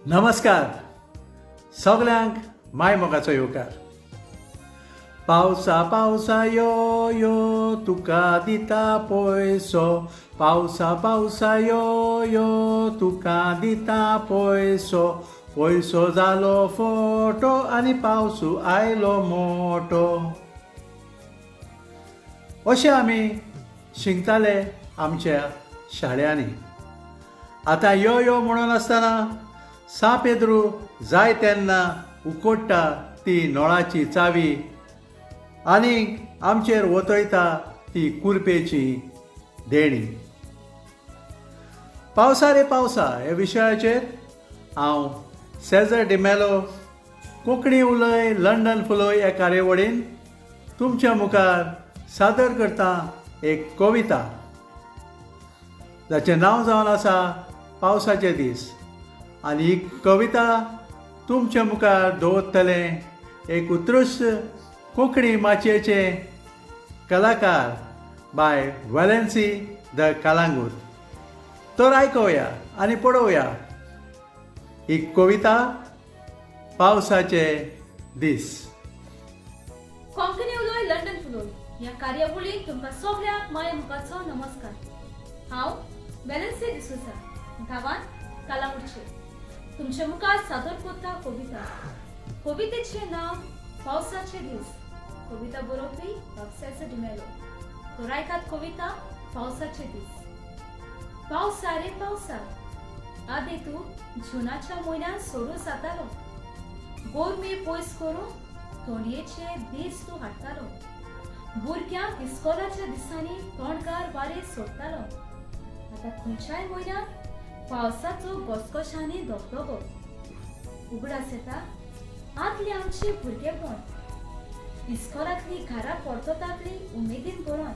नमस्कार सगळ्यांक माय मोगाचो येवकार. पावसा पावसा यो यो तुका दिता पयसो, पावसा पावसा यो यो तुका दिता पयसो, पयसो जालो फोटो आनी पावसू आयलो मोटो. अशें आमी शिंगताले आमच्या शाळ्यांनी. आतां यो यो म्हणून आसतना सा पेद्रू जाय तेन्ना उकोडटा ती नळाची चावी आनी आमचेर वतयता ती कुरपेची देणी. पावसा रे पावसा ह्या विशयाचेर हांव सेजर डिमेलो कोंकणी उलय लंडन फुलय ह्या कार्यावळीन तुमच्या मुखार सादर करता एक कविता जाचें नांव जावन आसा पावसाचे दीस. आनी ही कविता तुमच्या मुखार दवरतलें एक उत्कृश्ट कोंकणी माचयेचे कलाकार बाय वेलेन्सी द कलांगूट. तर आयकुया आनी पळोवया ही कविता पावसाचे दीस. कोंकणी उलोय लंडन फुलोय ह्या कार्यावळीक तुमकां सगळ्यांक माय मोगाचो नमस्कार. हांव वेलेन्सी डिसूजा गांवांत कलांगूटचे तुमच्या मुखार सादर करता कविता. कवितेचें नांव पावसाचे दीस. कविता बरोवपी सेजर डिमेलो. तर आयकात कविता पावसाचे दीस. पावसा रे पावसा आदी तूं जुनाच्या म्हयन्यांत सोडून जातालो. गोरमी पयस करून थंडयेचे दीस तूं हाडटालो. भुरग्यांक इस्कोलाच्या दिसांनी तोंडकार वारे सोडटालो. आतां खंयच्याय म्हयन्यांत पावसाचो घसघशांनी धबधबो उगडास येता. आतली आमची भुरगेपण इस्कोलांतली घरां परततातली उमेदीन भरून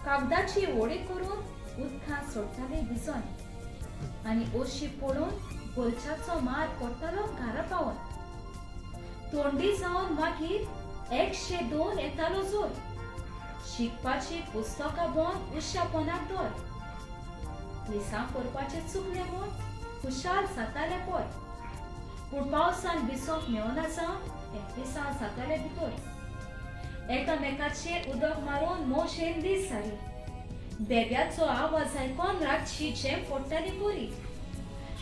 कागदाची वोडी करून उदकांत सोडटाली भिजोन आनी ओशी पडून गोलच्याचो मार पडटालो घरा पावून. तोंडी जावन मागीर 102 येतालो जोर. शिकपाची पुस्तकां बंद उश्यापणाक दोर. लिसां करपाचें चुकलें म्हूण खुशाल जाताले पय. पूण पावसान भिजोवप मेळना जावन एकटिसां जाताले भितर. एकामेकाचेर उदक मारून मोशेन दीस जाली. बेब्याचो आवाज आयकून रातची जेम पडटाली बरी.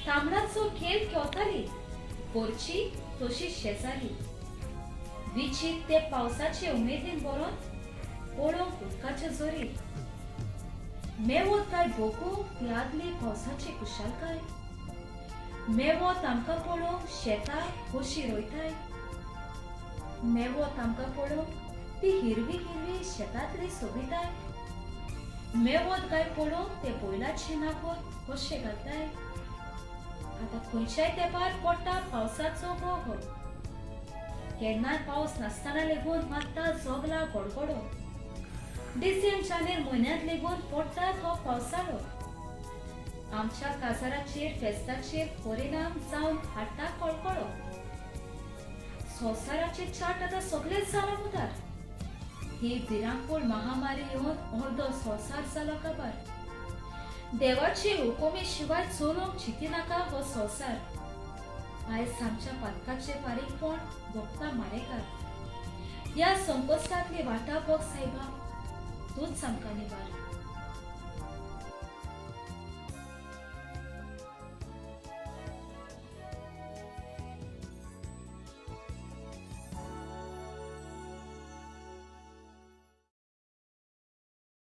तांबडाचो खेळ खेळटाली पोरची तशी शेजारी. विचीत ते पावसाचे उमेदीन बरोवन पळोवंक उदकाचे जोरी. मेवत काय भोगू ती आदली पावसाची कुशालकाय. मेवत आमकां पळोवंक शेतां कशी रोयताय. मेवत आमकां पळोवंक ती हिरवी हिरवी शेतांतली सोबिताय. मेवत काय पळोवंक ते बैलाचे नाकोर कशे घालताय. आतां खंयच्याय तेंपार पडटा पावसाचो गोगो. केन्नाय पावस नासतना लेगून मारता जोगला गडगडो. डिसेंबर जानेर म्हयन्यांत लेगून पडटा हो पावसाळो. आमच्या काजाराचेर फेस्ताचेर परिणाम जावन हाडटा कळकळो. संवसाराचे चाट आतां सगळेच जाला मुदार. ही भिरांकूळ महामारी येवन अर्दो संवसार जालो काबार. देवाचे हुकुमी शिवाय चलोवंक चिंतिनाका हो संवसार. आयज आमच्या पातकाचे फारीकपण भोगता मारेकार. ह्या संकश्टांतली वाटापक सायबा तूच आमकां निवार.